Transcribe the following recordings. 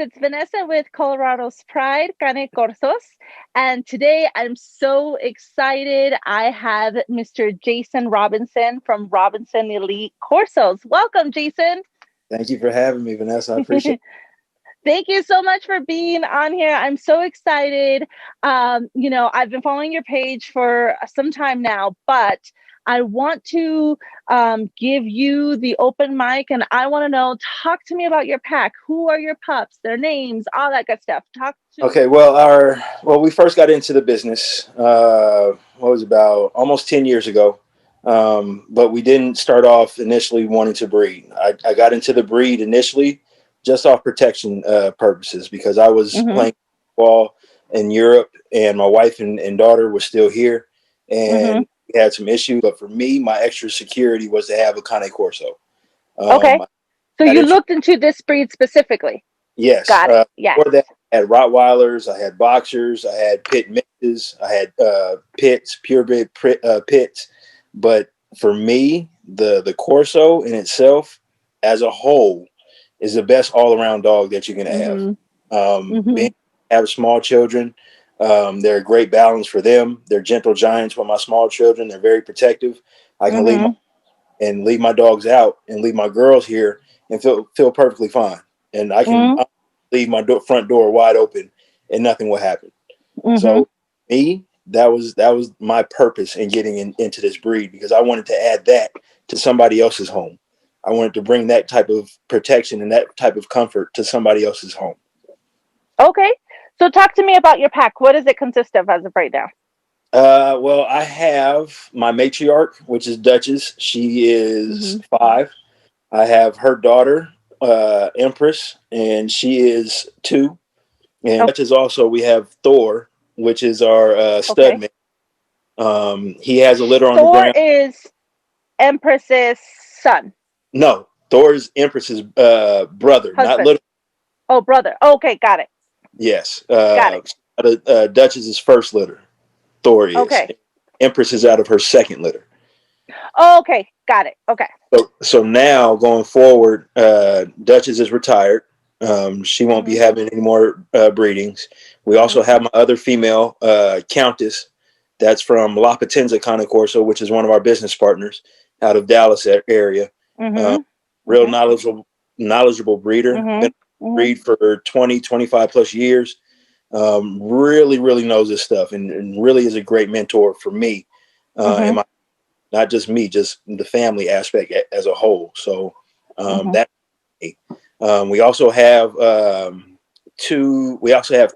It's Vanessa with Colorado's Pride, Corsos. And today I'm so excited. I have Mr. Jason Robinson from Robinson Elite Corsos. Welcome, Jason. Thank you for having me, Vanessa. I appreciate Thank you so much for being on here. I'm so excited. I've been following your page for some time now, but I want to give you the open mic and I want to know, talk to me about your pack. Who are your pups, their names, all that good stuff. Talk to Okay, well, we first got into the business, what was about almost 10 years ago. But we didn't start off initially wanting to breed. I got into the breed initially just off protection purposes because I was Mm-hmm, playing ball in Europe and my wife and daughter were still here mm-hmm. and we had some issues. But for me, my extra security was to have a Cane Corso. Okay. I So got you into looked into this breed specifically. Yes. Got it. Yes. Before that, I had Rottweilers, I had Boxers, I had Pit mixes, I had Pits, purebred Pits. But for me, the Corso in itself, as a whole, is the best all around dog that you can have. Mm-hmm, mm-hmm, Being have small children, they're a great balance for them. They're gentle giants with my small children. They're very protective. I can mm-hmm, leave my dogs out and leave my girls here and feel perfectly fine. And mm-hmm, I leave my front door wide open and nothing will happen. mm-hmm. So me, that was my purpose in getting into this breed because I wanted to add that to somebody else's home. I wanted to bring that type of protection and that type of comfort to somebody else's home. Okay. So talk to me about your pack. What does it consist of as of right now? Well, I have my matriarch, which is Duchess. She is Mm-hmm. 5. I have her daughter, Empress, and she is 2. And Okay. Duchess also, we have Thor, which is our stud Okay. man. He has a litter on the Thor ground. is Empress's son, No, Thor is Empress's brother, not husband. little. Oh, brother. Okay, got it. Yes, Got it. Duchess's first litter. Thor is. Okay. Empress is out of her second litter. Okay, got it. Okay. So now going forward, Duchess is retired. She won't be Mm-hmm. having any more breedings. We also Mm-hmm. have my other female, Countess, that's from La Potenza Corso, which is one of our business partners out of Dallas area. Uh, Mm-hmm. real knowledgeable breeder. Mm-hmm. Been Mm-hmm. breed for 20, 25 plus years. Really knows this stuff and really is a great mentor for me. Mm-hmm. And my not just me, just the family aspect as a whole. So Mm-hmm. that we also have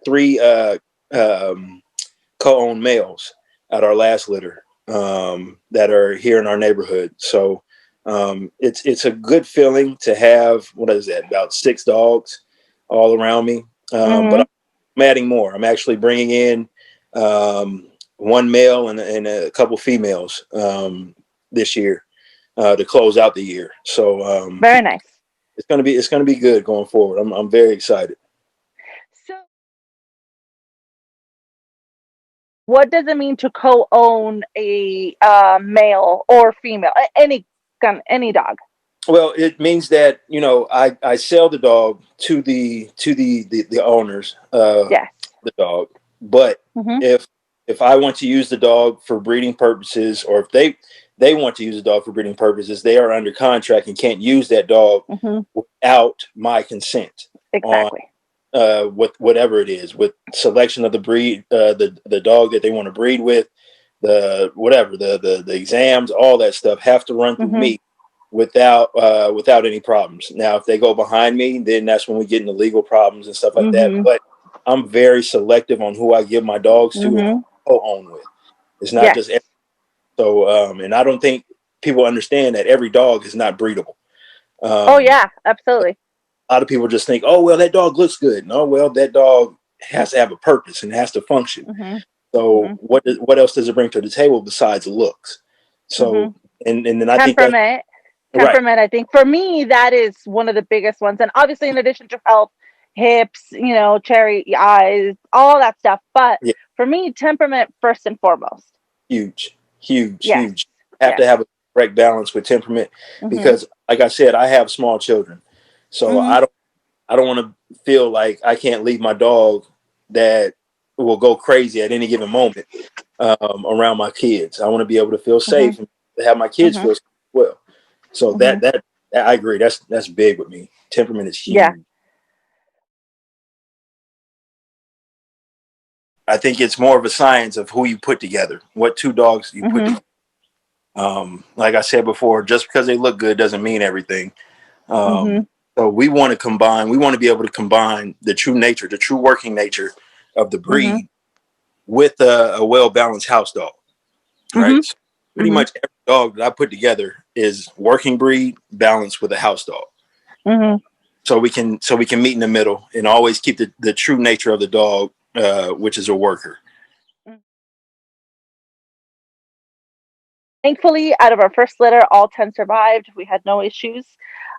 three co-owned males at our last litter that are here in our neighborhood. So it's a good feeling to have, what is that, about 6 dogs all around me. But Mm-hmm. I'm adding more. I'm actually bringing in one male and a couple females this year to close out the year. So Very nice. it's gonna be good going forward. I'm very excited. So, what does it mean to co-own a male or female, any gun, any dog? Well, it means that I sell the dog to the owners Yes. the dog, but Mm-hmm. if I want to use the dog for breeding purposes, or if they want to use the dog for breeding purposes, they are under contract and can't use that dog Mm-hmm. without my consent on Exactly. with whatever it is, with selection of the breed, the dog that they want to breed with, the whatever the exams, all that stuff have to run through Mm-hmm. me without any problems. Now, if they go behind me, then that's when we get into legal problems and stuff like that. Mm-hmm. But I'm very selective on who I give my dogs to and Mm-hmm. co-own with. It's not Yes. just so, and I don't think people understand that every dog is not breedable. Oh Um, yeah, absolutely. a lot of people just think, oh well, that dog looks good. No, well, that dog has to have a purpose and has to function. Mm-hmm. So Mm-hmm. what else does it bring to the table besides looks? Mm-hmm. So and then I think that's Temperament. right. Temperament, I think for me, that is one of the biggest ones. And obviously, in addition to health, hips, cherry eyes, all that stuff. But Yeah, for me, temperament first and foremost. huge. Yes. Have to Yes. have a correct balance with temperament Mm-hmm. because, like I said, I have small children, so Mm-hmm. I don't. I don't want to feel like I can't leave my dog that will go crazy at any given moment around my kids. I want to be able to feel safe and have my kids feel safe as well. So that I agree. That's big with me. Temperament is huge. Yeah. I think it's more of a science of who you put together, what two dogs you put together. Like I said before, just because they look good doesn't mean everything. So we want to combine. We want to be able to combine the true nature, the true working nature of the breed with a well balanced house dog. Right. So pretty much every dog that I put together is working breed balanced with a house dog. So we can meet in the middle and always keep the true nature of the dog, which is a worker. Thankfully, out of our first litter, all 10 survived. We had no issues.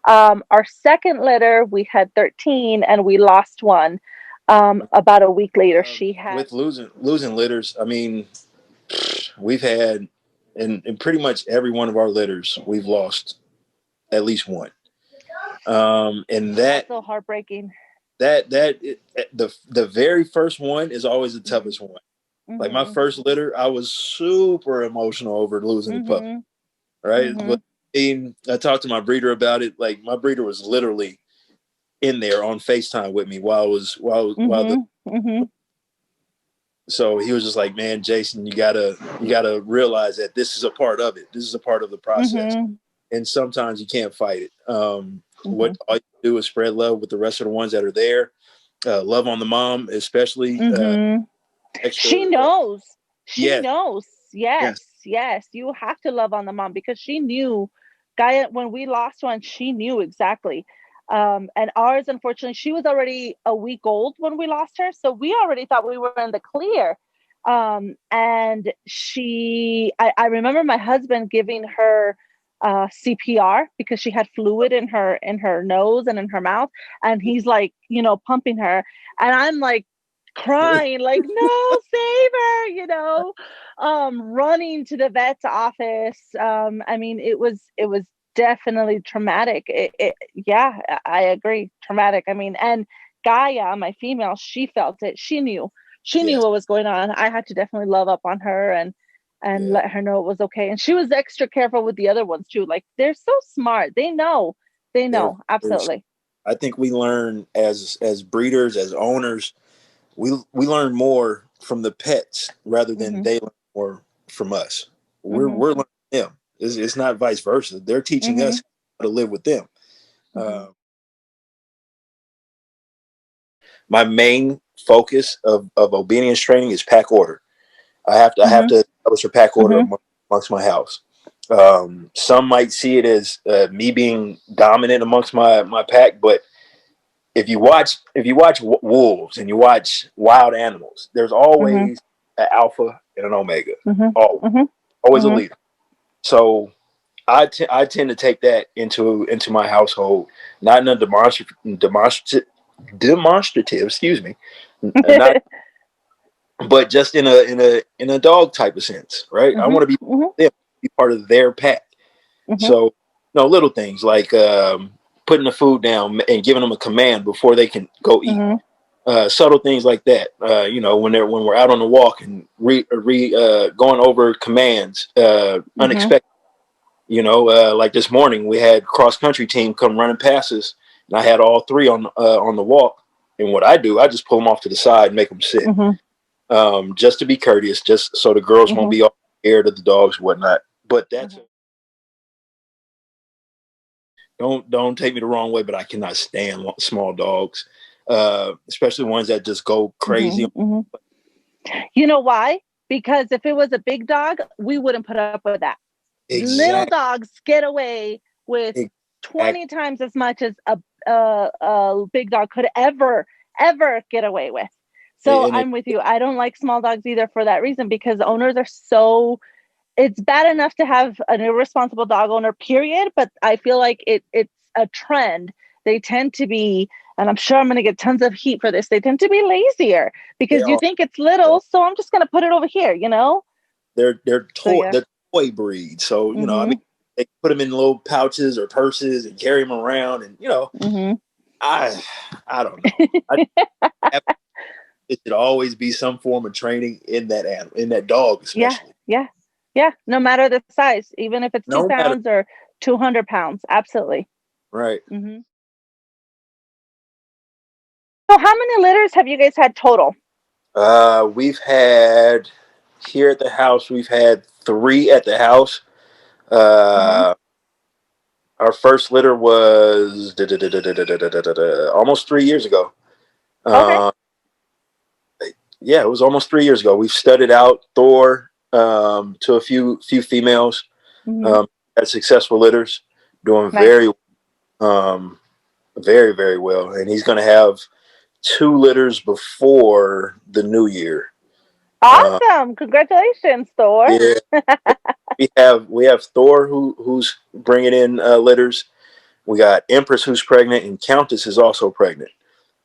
Our second litter, we had 13, and we lost one. About a week later, she had. With losing litters, I mean, we've had, in pretty much every one of our litters, we've lost at least one. And that's so heartbreaking. The very first one is always the toughest one. Like my first litter, I was super emotional over losing the puppy. Right. But I talked to my breeder about it. Like my breeder was literally in there on FaceTime with me so he was just like, man, Jason, you gotta realize that this is a part of it. This is a part of the process. And sometimes you can't fight it. What all you do is spread love with the rest of the ones that are there. Love on the mom, especially. She knows. She knows. Yes. You have to love on the mom because she knew, Gaia, when we lost one, she knew exactly. And ours, unfortunately, she was already a week old when we lost her. So we already thought we were in the clear. And I remember my husband giving her CPR because she had fluid in her nose and in her mouth. And he's like, pumping her. And I'm like, crying like, no, save her, running to the vet's office. I mean, it was definitely traumatic. Yeah, I agree, traumatic. I mean, and Gaia, my female, she felt it. She knew what was going on. I had to definitely love up on her and let her know it was okay. And she was extra careful with the other ones too. Like, they're so smart. They know. Absolutely. I think we learn as breeders, as owners, we learn more from the pets rather than they learn more from us. We're learning them. It's not vice versa. They're teaching us how to live with them. My main focus of obedience training is pack order. I have to establish a pack order amongst my house. Some might see it as me being dominant amongst my pack, but if you watch wolves and you watch wild animals, there's always an alpha and an omega. Always a leader. So I tend to take that into my household, not in a demonstrative, excuse me, not, but just in a dog type of sense, right? I want to be part of their pack. So, little things like putting the food down and giving them a command before they can go eat. Subtle things like that. When we're out on the walk and going over commands, unexpected. Like this morning we had cross country team come running past us, and I had all three on the walk. And what I do, I just pull them off to the side and make them sit, just to be courteous, just so the girls won't be all scared of the dogs and whatnot. But that's don't take me the wrong way, but I cannot stand small dogs, especially ones that just go crazy. You know why? Because if it was a big dog, we wouldn't put up with that. Exactly. Little dogs get away with 20 times as much as a big dog could ever get away with. So I'm with you. I don't like small dogs either for that reason, because owners are so, it's bad enough to have an irresponsible dog owner, period. But I feel like it's a trend. They tend to be, and I'm sure I'm going to get tons of heat for this, they tend to be lazier because you think it's little. So I'm just going to put it over here, They're toy breed. So, I mean, they put them in little pouches or purses and carry them around and, I don't know. It should always be some form of training in that animal, in that dog, Yeah, especially. yeah, yeah. No matter the size, even if it's two No matter. pounds or 200 pounds, absolutely. Right. Hmm. So, how many litters have you guys had total? We've had here at the house. We've had 3 at the house. Hmm. Uh, our first litter was almost 3 years ago. Okay. Uh, yeah, it was almost 3 years ago. We've studied out Thor to a few females. Hmm. Had successful litters, doing Nice. um, very well, and he's going to have 2 litters before the new year. Uh, Awesome. Congratulations, Thor. yeah, we have Thor who's bringing in litters. We got Empress who's pregnant, and Countess is also pregnant.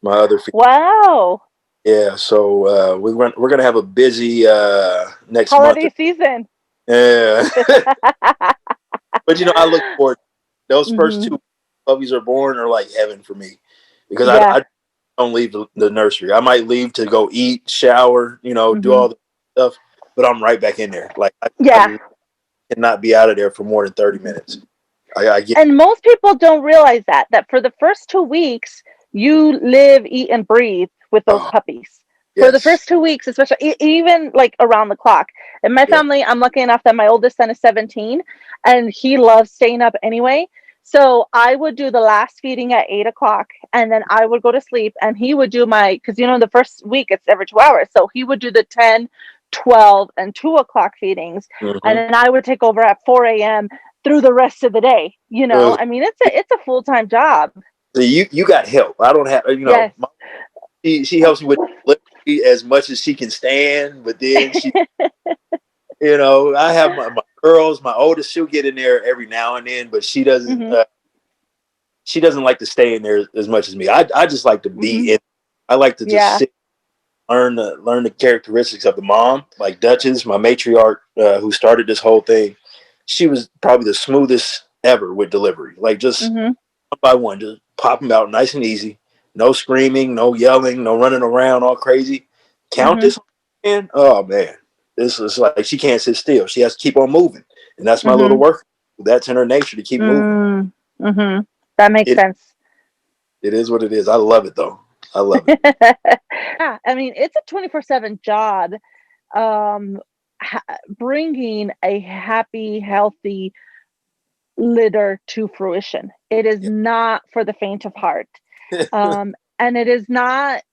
My other Wow. yeah, so we're gonna have a busy next month. Holiday season. Yeah, but I look forward. Those first Hmm. 2 puppies are born are like heaven for me because Yeah. I don't leave the nursery. I might leave to go eat, shower, do Hmm. all the stuff, but I'm right back in there. Like Yeah. I cannot be out of there for more than 30 minutes. I get And most people don't realize that for the first 2 weeks, you live, eat, and breathe with those oh puppies. For the yes, first 2 weeks, especially even like around the clock. In my yeah. family, I'm lucky enough that my oldest son is 17 and he loves staying up anyway. So I would do the last feeding at 8 o'clock and then I would go to sleep and he would do because the first week it's every 2 hours. So he would do the 10, 12, and 2 o'clock feedings. And Mm-hmm. then I would take over at 4 a.m. through the rest of the day. I mean, it's a full-time job. So you got help. I don't have. Yes. She helps me with delivery as much as she can stand, but then I have my girls. My oldest, she'll get in there every now and then, but she doesn't. Hmm. She doesn't like to stay in there as much as me. I just like to Hmm. be in. I like to just Yeah. sit, learn the characteristics of the mom. Like Duchess, my matriarch, who started this whole thing. She was probably the smoothest ever with delivery. Like just Hmm. one by one, just pop them out nice and easy. No screaming, no yelling, no running around all crazy. Hmm. Countess, man, oh man, this is like she can't sit still. She has to keep on moving, and that's my little Hmm. work. That's in her nature to keep moving. Mm. Hmm. That makes It sense. it is what it is. I love it though. I love it. Yeah, I mean, it's a 24/7 job. Um, Bringing a happy, healthy litter to fruition. It is Yeah. not for the faint of heart. And it is not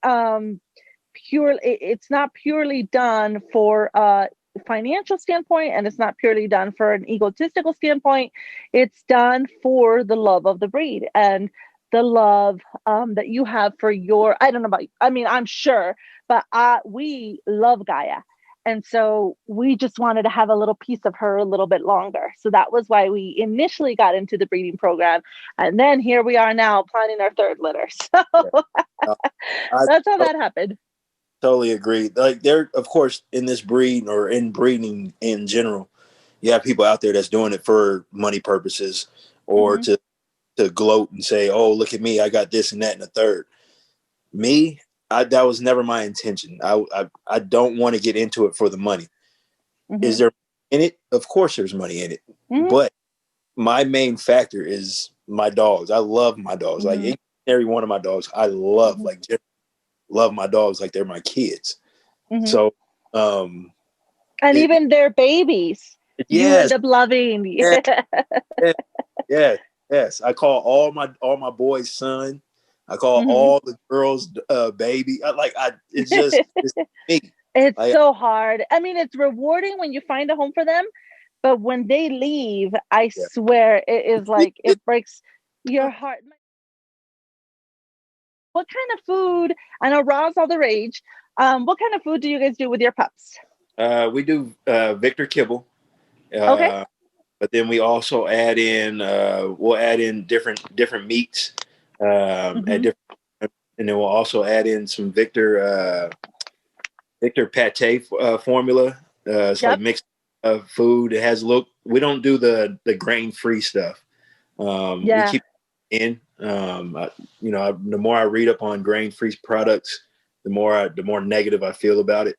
it's not purely done for a financial standpoint, and it's not purely done for an egotistical standpoint. It's done for the love of the breed and the love that you have for I don't know about, I mean, I'm sure, but we love Gaia. And so we just wanted to have a little piece of her a little bit longer. So that was why we initially got into the breeding program. And then here we are now planning our third litter. Yeah. So I that's how that happened. totally agree. Like there, of course, in this breed or in breeding in general, you have people out there that's doing it for money purposes or Hmm. to gloat and say, "Oh, look at me, I got this and that and the third." Me, that was never my intention. I don't want to get into it for the money. Is Hmm. there in it? Of course, there's money in it, Hmm. but my main factor is my dogs. I love my dogs. Like Hmm. each and every one of my dogs, I love. Hmm. Like love my dogs like they're my kids. Hmm. So, um, And it even their babies, you yes, end up loving. yes, yes, yes, yes. I call all my boys son. I call Hmm. all the girls baby. It's just it's me. It's Like so hard. I mean, it's rewarding when you find a home for them, but when they leave, I yeah. swear it is like it breaks your heart. What kind of food? I know raw's all the rage. What kind of food do you guys do with your pups? We do Victor kibble, Okay. uh, but then we also add in we'll add in different meats at Hmm. different, and then we'll also add in some Victor pate formula. It's like Yep. mixed food. It has look. We don't do the grain free stuff. We Yeah. keep it in. The more I read up on grain-free products, the more negative I feel about it.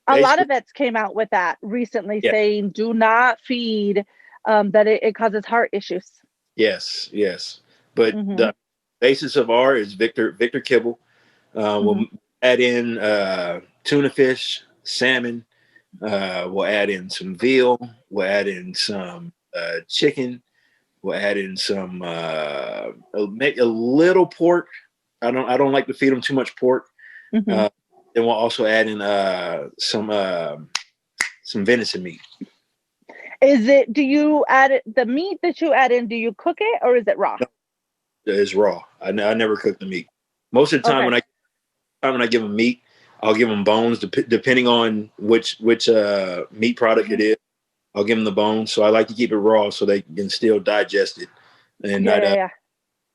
A lot of Basically, vets came out with that recently, yeah, saying do not feed, that it causes heart issues. yes. But Mm-hmm. the basis of R is Victor Kibble. Mm-hmm. We'll add in tuna fish, salmon. We'll add in some veal. We'll add in some chicken. We'll add in some make a little pork. I don't like to feed them too much pork. Mm-hmm. Uh, then we'll also add in some venison meat. Do you add the meat that you add in, do you cook it or is it raw? No, it's raw. I never cook the meat. Most of the time Okay. when I give them meat, I'll give them bones depending on which meat product it is. I'll give them the bones. So I like to keep it raw so they can still digest it. And Yeah, not yeah, yeah.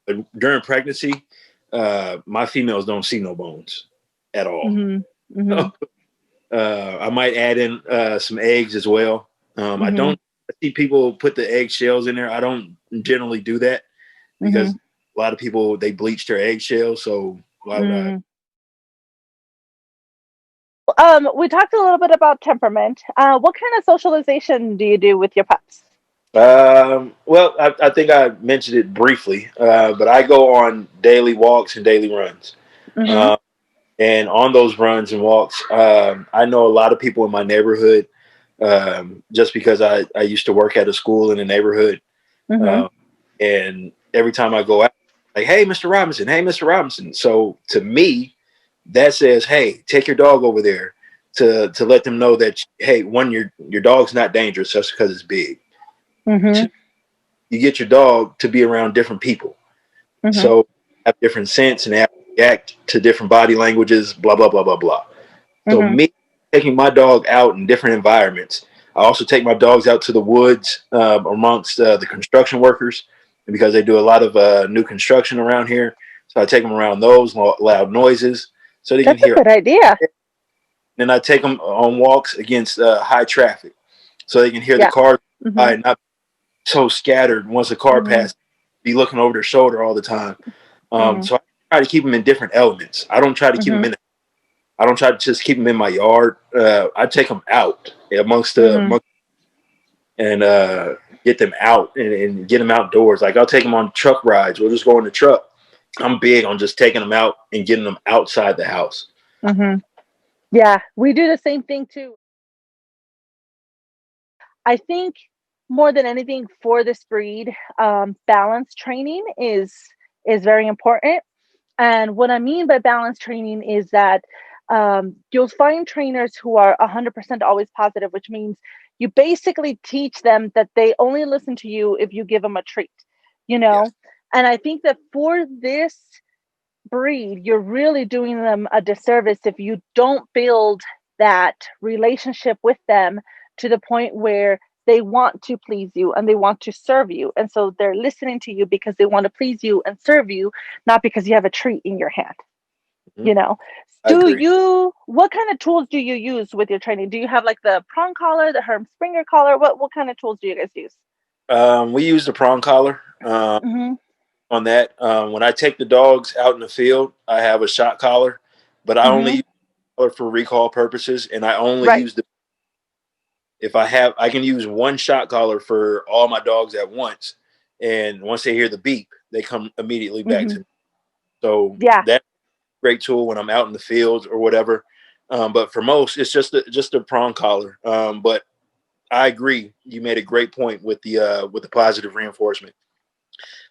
but during pregnancy, my females don't see no bones at all. Mm-hmm. Mm-hmm. I might add in some eggs as well. I Mm-hmm. don't see people put the egg shells in there. I don't generally do that because Mm-hmm. a lot of people they bleach their eggshells. So why would I? Mm-hmm. We talked a little bit about temperament. What kind of socialization do you do with your pups? Well, I think I mentioned it briefly, but I go on daily walks and daily runs. Mm-hmm. Uh, and on those runs and walks, I know a lot of people in my neighborhood just because I used to work at a school in the neighborhood. Mm-hmm. Uh, and every time I go out, like, hey, Mr. Robinson, hey, Mr. Robinson. So to me, that says, hey, take your dog over there to let them know that, hey, one, your dog's not dangerous just because it's big. Mm-hmm. Two, you get your dog to be around different people. Mm-hmm. So have different scents and they have to react to different body languages, blah, blah, blah, blah, blah. So Mm-hmm. me taking my dog out in different environments. I also take my dogs out to the woods amongst the construction workers because they do a lot of new construction around here. So I take them around those loud noises so they can That's a hear. good idea. Then I take them on walks against high traffic so they can hear the Yeah. cars Mm-hmm. by and not so scattered once a car Mm-hmm. passes, be looking over their shoulder all the time. Mm-hmm. So I try to keep them in different elements. I don't try to keep them Mm-hmm. in. I don't try to just keep them in my yard. I take them out Mm-hmm. amongst and get them out and get them outdoors. Like I'll take them on truck rides. We'll just go in the truck. I'm big on just taking them out and getting them outside the house. Mm-hmm. Yeah, we do the same thing too. I think more than anything for this breed, balance training is very important. And what I mean by balance training is that you'll find trainers who are 100% always positive, which means you basically teach them that they only listen to you if you give them a treat, you know? Yes. And I think that for this breed, you're really doing them a disservice if you don't build that relationship with them to the point where they want to please you and they want to serve you. And so they're listening to you because they want to please you and serve you, not because you have a treat in your hand, Mhm. you know. I agree. What kind of tools do you use with your training? Do you have like the prong collar, the Herm Springer collar? What kind of tools do you guys use? We use the prong collar Mm-hmm. on that. When I take the dogs out in the field, I have a shot collar, but I only Mm-hmm. use the collar for recall purposes, and I only Right. use the if I can use one shot collar for all my dogs at once, and once they hear the beep, they come immediately back Mm-hmm. to me. So Yeah. that's a great tool when I'm out in the field or whatever. But for most, it's just a prong collar. But I agree. You made a great point with the positive reinforcement.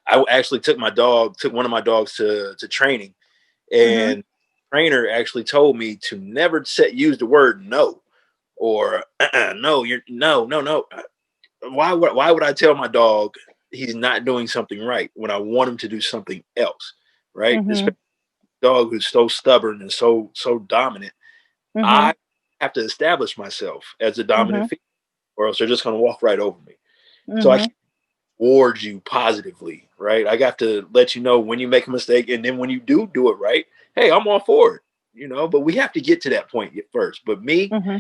I actually took one of my dogs to training, Mm-hmm. and trainer actually told me to never use the word no or no. You're no. Why would I tell my dog he's not doing something right when I want him to do something else, right? Mm-hmm. Especially a dog who's so stubborn and so dominant. Mm-hmm. I have to establish myself as a Mm-hmm. dominant female, or else they're just going to walk right over me. So I Mm-hmm. can't reward you positively, right? I got to let you know when you make a mistake, and then when you do it right, hey, I'm all for it, But we have to get to that point first. But me, Mm-hmm.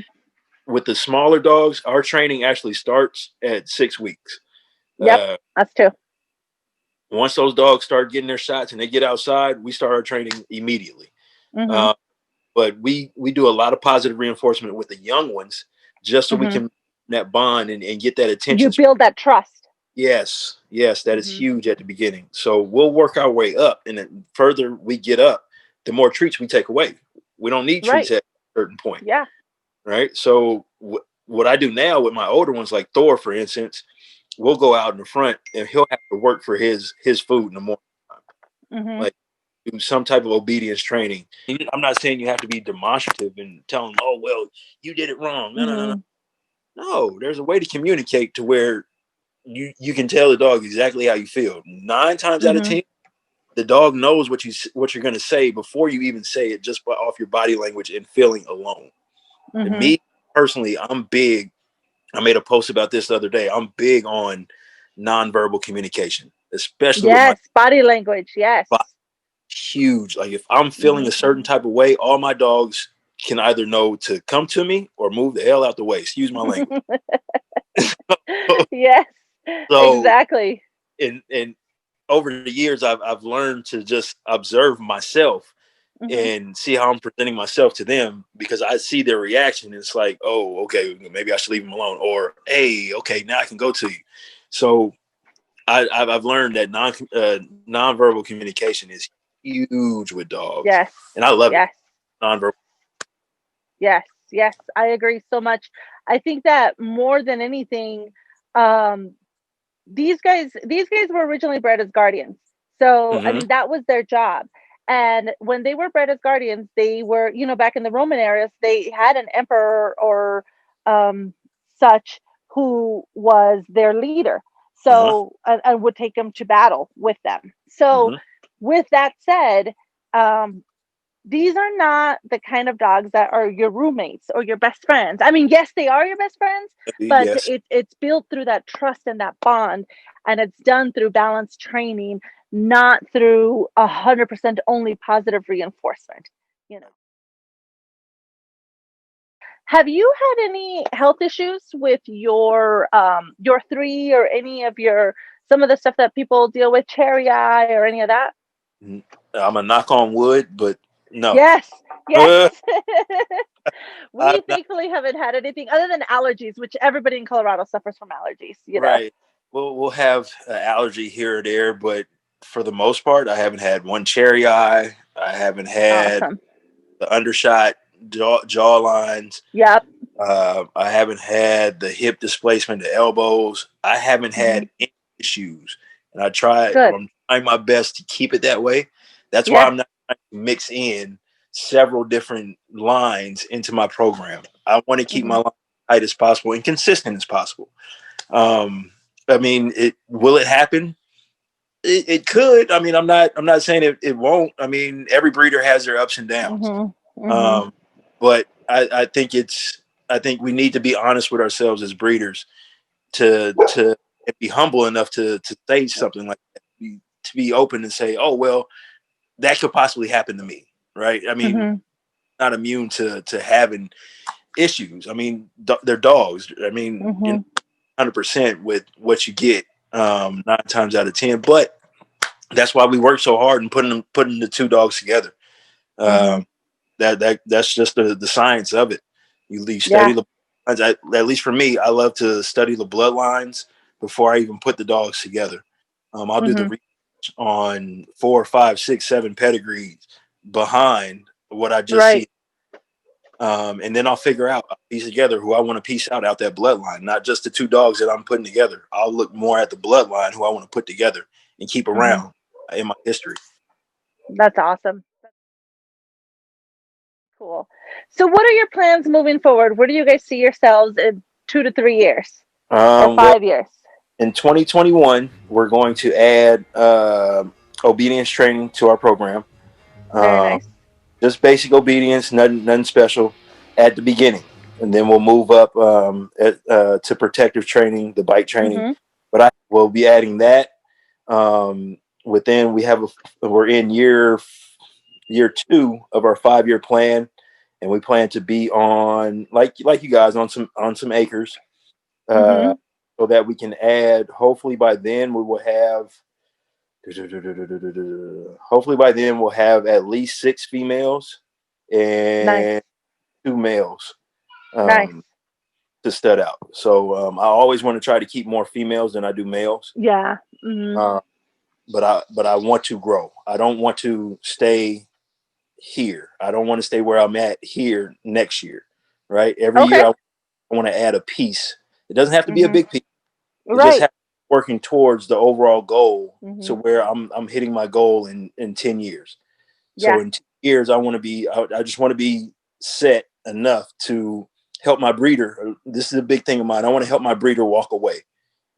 with the smaller dogs, our training actually starts at 6 weeks. Yep, Uh, that's true. once those dogs start getting their shots and they get outside, we start our training immediately. Mm-hmm. But we do a lot of positive reinforcement with the young ones, just so we Mm-hmm. can that bond and get that You attention. build that trust. Yes, that is Mm-hmm. huge at the beginning. So we'll work our way up, and the further we get up, the more treats we take away. We don't need treats Right. at a certain point, Yeah. right? So what I do now with my older ones, like Thor, for instance, we'll go out in the front, and he'll have to work for his food in the morning, Mm-hmm. like do some type of obedience training. I'm not saying you have to be demonstrative and tell them, "Oh, well, you did it wrong." No, no, no, no. Mm-hmm. No, there's a way to communicate to where you can tell the dog exactly how you feel. 9 times out of Mm-hmm. 10, the dog knows what you're going to say before you even say it, just off your body language and feeling alone. And Mm-hmm. me personally, I'm big. I made a post about this the other day. I'm big on nonverbal communication, especially with my Yes. Body language. Yes. body. Huge. Like if I'm feeling Mm-hmm. a certain type of way, all my dogs can either know to come to me or move the hell out the way. Excuse my language. Yes. So, Exactly. and over the years, I've learned to just observe myself Mm-hmm. and see how I'm presenting myself to them, because I see their reaction. It's like, oh, okay, maybe I should leave them alone, or hey, okay, now I can go to you. So I've learned that nonverbal communication is huge with dogs, Yes. and I love it. Yes. Nonverbal. Yes. Yes. I agree so much. I think that more than anything, um, these guys were originally bred as guardians. So I Mm-hmm. mean that was their job. And when they were bred as guardians, they were, back in the Roman eras, they had an emperor or um, such who was their leader. Uh-huh. So and would take them to battle with them. So Mm-hmm. with that said, um, these are not the kind of dogs that are your roommates or your best friends. I mean, yes, they are your best friends, but Yes. it's built through that trust and that bond, and it's done through balanced training, not through 100% only positive reinforcement. You know, have you had any health issues with your three or any of your some of the stuff that people deal with, cherry eye or any of that? I'm a knock on wood, but no. Yes, yes. Uh, We I've not. thankfully haven't had anything other than allergies, which everybody in Colorado suffers from allergies. Right. We'll have an allergy here or there, but for the most part, I haven't had one cherry eye. I haven't had Awesome. the undershot jaw lines. Yep. I haven't had the hip displacement, the elbows. I haven't Hmm. had any issues, and I try. Good. I'm trying my best to keep it that way. That's why Yeah. I'm not trying to mix in several different lines into my program. I want to keep my Hmm. line tight as possible and consistent as possible. Um, I mean, it will it happen? It could. I mean, I'm not saying it won't. I mean, every breeder has their ups and downs. Hmm. Hmm. Um, but I think we need to be honest with ourselves as breeders to be humble enough to say something like that, to be open and say, oh well, that could possibly happen to me, right? I mean, Hmm. not immune to having issues. I mean, they're dogs. I mean, Hmm. 100% with what you get, 9 times out of 10. But that's why we work so hard and putting the two dogs together. Hmm. Um, that's just the science of it. You study Yeah. the at least for me, I love to study the bloodlines before I even put the dogs together. I'll do the Hmm. research on 4, 5, 6, 7 pedigrees behind what I just Right. see, and then I'll figure out, I'll piece together who I want to piece out that bloodline, not just the two dogs that I'm putting together. I'll look more at the bloodline who I want to put together and keep Hmm. around in my history. That's awesome. Cool. So, what are your plans moving forward? Where do you guys see yourselves in 2 to 3 years or Well, 5 years? in 2021, we're going to add obedience training to our program. Very Uh, nice. just basic obedience, nothing special at the beginning, and then we'll move up to protective training, the bike training. Hmm. But I will be adding that. Within we're in year 2 of our 5-year plan, and we plan to be on like you guys on some acres, uh, Hmm. so that we can add. Hopefully by then we will have Hopefully by then we'll have at least 6 females Nice. and 2 males Nice. um, to stud out. So I always want to try to keep more females than I do males. Yeah. Mm-hmm. Uh, but I want to grow. I don't want to stay here. I don't want to stay where I'm at here next year. Right? Every year Okay. I want to add a piece. It doesn't have to be a Mm-hmm. big piece. It just Right. has working towards the overall goal Mm-hmm. to where I'm hitting my goal in 10 years. So Yeah. in 10 years, I just want to be set enough to help my breeder. This is a big thing of mine. I want to help my breeder walk away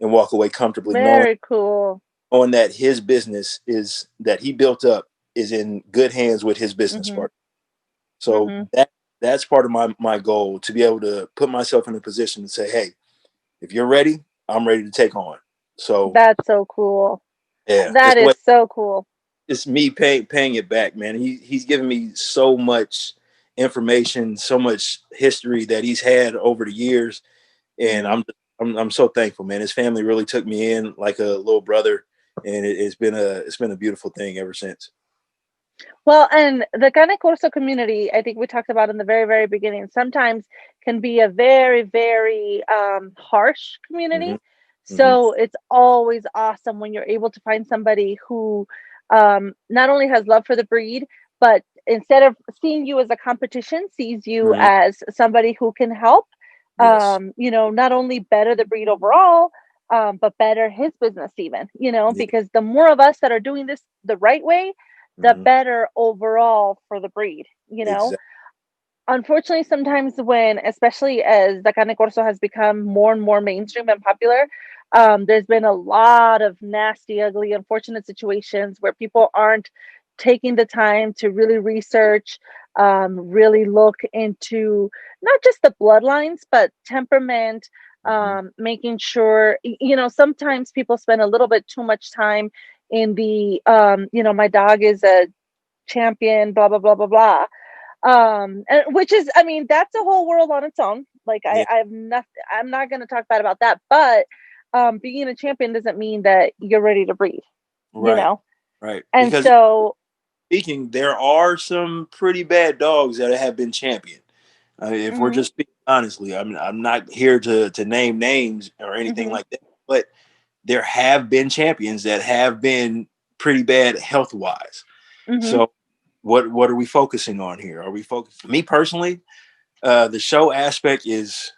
and walk away comfortably, Very cool. knowing that his business is that he built up is in good hands with his business Mm-hmm. partner. So Mm-hmm. that's part of my goal, to be able to put myself in a position to say, hey, if you're ready, I'm ready to take on. So That's so cool. yeah, That is so cool. it's me paying it back, man. He's given me so much information, so much history that he's had over the years, and Mm-hmm. I'm so thankful, man. His family really took me in like a little brother, and it's been a beautiful thing ever since. Well, and the Cane Corso community, I think we talked about in the very, very beginning, sometimes can be a very, very harsh Hmm. community. Hmm. So it's always awesome when you're able to find somebody who not only has love for the breed, but instead of seeing you as a competition, sees you Hmm. as somebody who can help, Yes. not only better the breed overall, but better his business even, Yeah. because the more of us that are doing this the right way, the Hmm. better overall for the breed. Exactly. Unfortunately, sometimes when, especially as the Cane Corso has become more and more mainstream and popular, there's been a lot of nasty, ugly, unfortunate situations where people aren't taking the time to really research, really look into not just the bloodlines, but temperament, Hmm. making sure, sometimes people spend a little bit too much time in my dog is a champion, blah, blah, blah, blah, blah. And which is, I mean, that's a whole world on its own. Like Yeah. I'm not going to talk bad about that, but being a champion doesn't mean that you're ready to breed, you Right. know? Right. And Because so, speaking, there are some pretty bad dogs that have been championed. If we're mhm, just speaking honestly, I mean, I'm not here to name names or anything mhm, like that, but there have been champions that have been pretty bad health wise. mhm, So, what are we focusing on here? Are we focused? Me personally, the show aspect is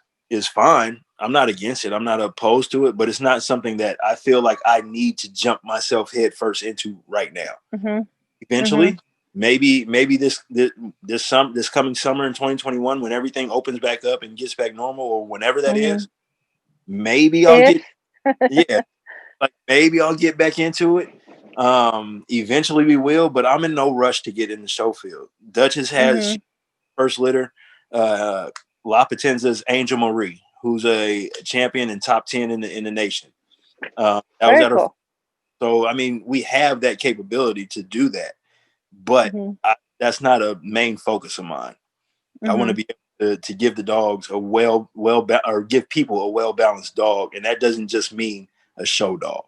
fine. I'm not against it. I'm not opposed to it, but it's not something that I feel like I need to jump myself head first into right now. mhm, mhm, Eventually, maybe this coming summer in 2021, when everything opens back up and gets back normal, or whenever that mhm. is, maybe I'll If, get, yeah, like maybe I'll get back into it. Eventually we will, but I'm in no rush to get in the show field. Duchess has mhm, she first litter, uh La Potenza's Angel Marie, who's a champion and top 10 in the nation. That was very at her. cool. So I mean, we have that capability to do that, but Mhm, that's not a main focus of mine. I want to mhm, be able to give the dogs a or give people a well balanced dog, and that doesn't just mean a show dog.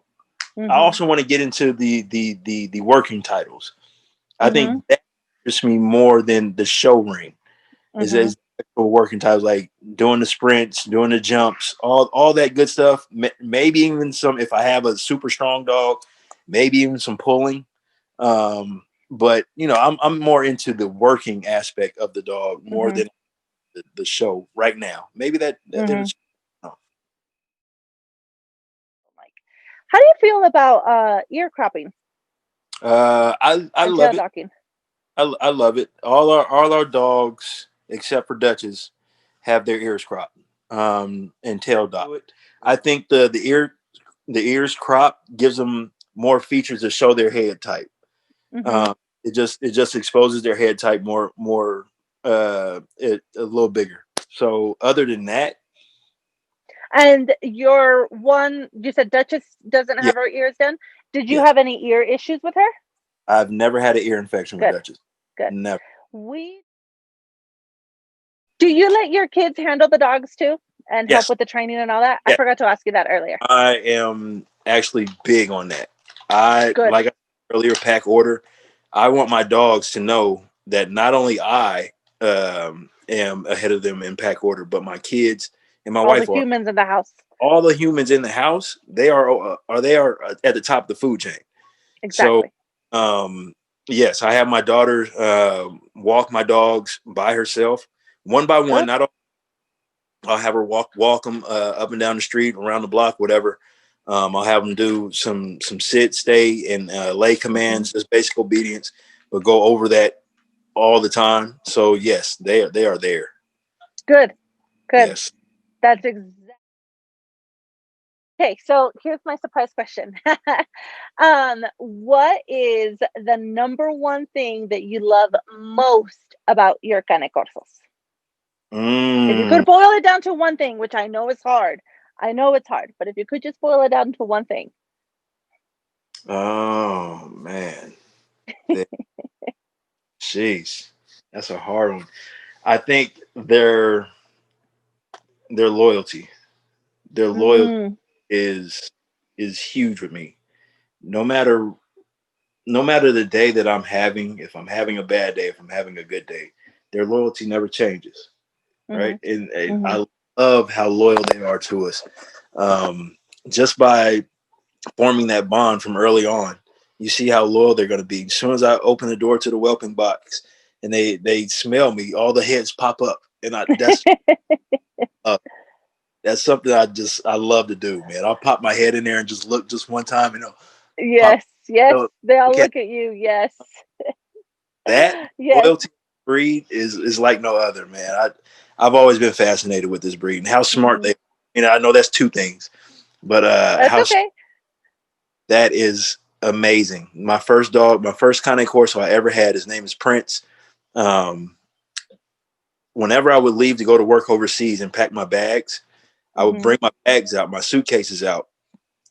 I mhm, also want to get into the working titles. I mhm, think that interests me more than the show ring. mhm, Is actual working titles, like doing the sprints, doing the jumps, all that good stuff. Maybe even some, if I have a super strong dog, maybe even some pulling. But I'm more into the working aspect of the dog more mhm, than the show right now. Maybe that mhm. is. Like, how do you feel about ear cropping I and love tail it. docking? I love it. All our dogs except for Duchess have their ears cropped and tail dot. I think the ears crop gives them more features to show their head type. Mhm. Um, it just exposes their head type more a little bigger. So other than that, And you said Duchess doesn't yeah, have her ears done. Did you yes, have any ear issues with her? I've never had an ear infection with Good, Duchess. good. Never. We Do you let your kids handle the dogs too and help Yes, with the training and all that? I yes. forgot to ask you that earlier. I am actually big on that. Good. Like I said earlier, pack order. I want my dogs to know that not only I am ahead of them in pack order, but my kids and my All the wife are. humans in the house. All the humans in the house, they are at the top of the food chain. So, Exactly. um, yes, I have my daughter walk my dogs by herself, one by one. Good. Not all, I'll have her walk them up and down the street, around the block, whatever. I'll have them do some sit, stay, and lay Mm-hmm. commands, just basic obedience, but go over that all the time. So yes, they are there. Good. Good. Yes. That's exactly. Okay, so here's my surprise question. What is the number one thing that you love most about your cane corsos? If you Mm. could boil it down to one thing, which I know it's hard, but if you could just boil it down to one thing. Oh man. Jeez, that's a hard one. I think their loyalty, their loyalty Mm, is is huge with me. No matter no matter the day that I'm having, if I'm having a bad day, if I'm having a good day, their loyalty never changes, right? mhm, And mhm. I love how loyal they are to us. Um, just by forming that bond from early on, you see how loyal they're going to be. As soon as I open the door to the welcome box and they smell me, all the heads pop up, and uh, that's something I love to do, man. I'll pop my head in there and just look just one time, and pop. Yes, yes, they all Okay, look at you. Yes. that Yes. loyalty breed is like no other, man. I've always been fascinated with this breed and how smart Mhm. they. I know that's two things, but That's okay. that is amazing. My first dog, my first Cane Corso I ever had, his name is Prince. Um, Whenever I would leave to go to work overseas and pack my bags, I would Mhm. bring my bags out, my suitcases out,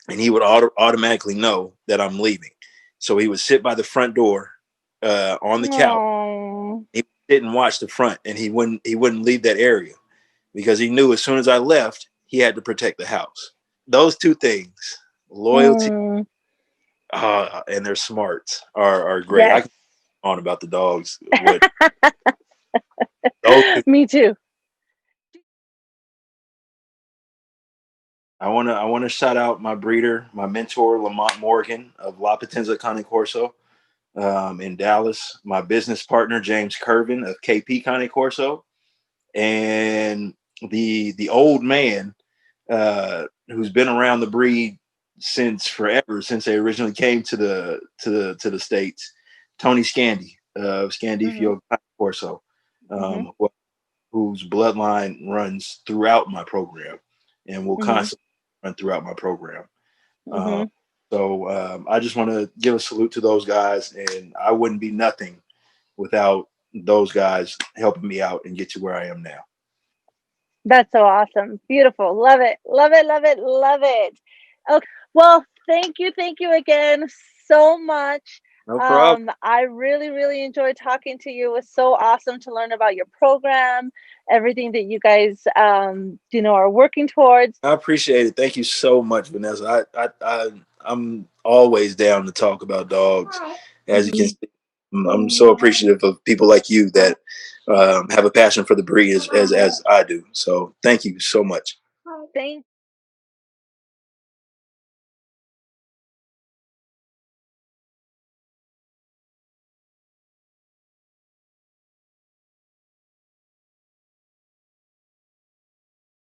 and he would automatically know that I'm leaving. So he would sit by the front door on the couch. Oh. He would sit and watch the front, and he wouldn't leave that area because he knew as soon as I left, he had to protect the house. Those two things, loyalty Mm. and their smarts, are great. I Yes. can go on about the dogs. What those two, Me too. I want to shout out my breeder, my mentor, Lamont Morgan of La Potenza Cane Corso in Dallas. My business partner, James Curvin of KP Cane Corso, and the old man who's been around the breed since forever, since they originally came to the states. Tony of Mhm. Scandifio Corso, Mhm. whose bloodline runs throughout my program and will Mhm. constantly run throughout my program. Um, Mhm. I just want to give a salute to those guys, and I wouldn't be nothing without those guys helping me out and get to where I am now. That's so awesome. Beautiful. Love it. Love it. Love it. Love it. Okay. Well, thank you again so much. No problem. I really, really enjoyed talking to you. It was so awesome to learn about your program, everything that you guys, are working towards. I appreciate it. Thank you so much, Vanessa. I'm always down to talk about dogs. As you can Mhm. see, I'm so appreciative of people like you that have a passion for the breed as I do. So thank you so much. Thank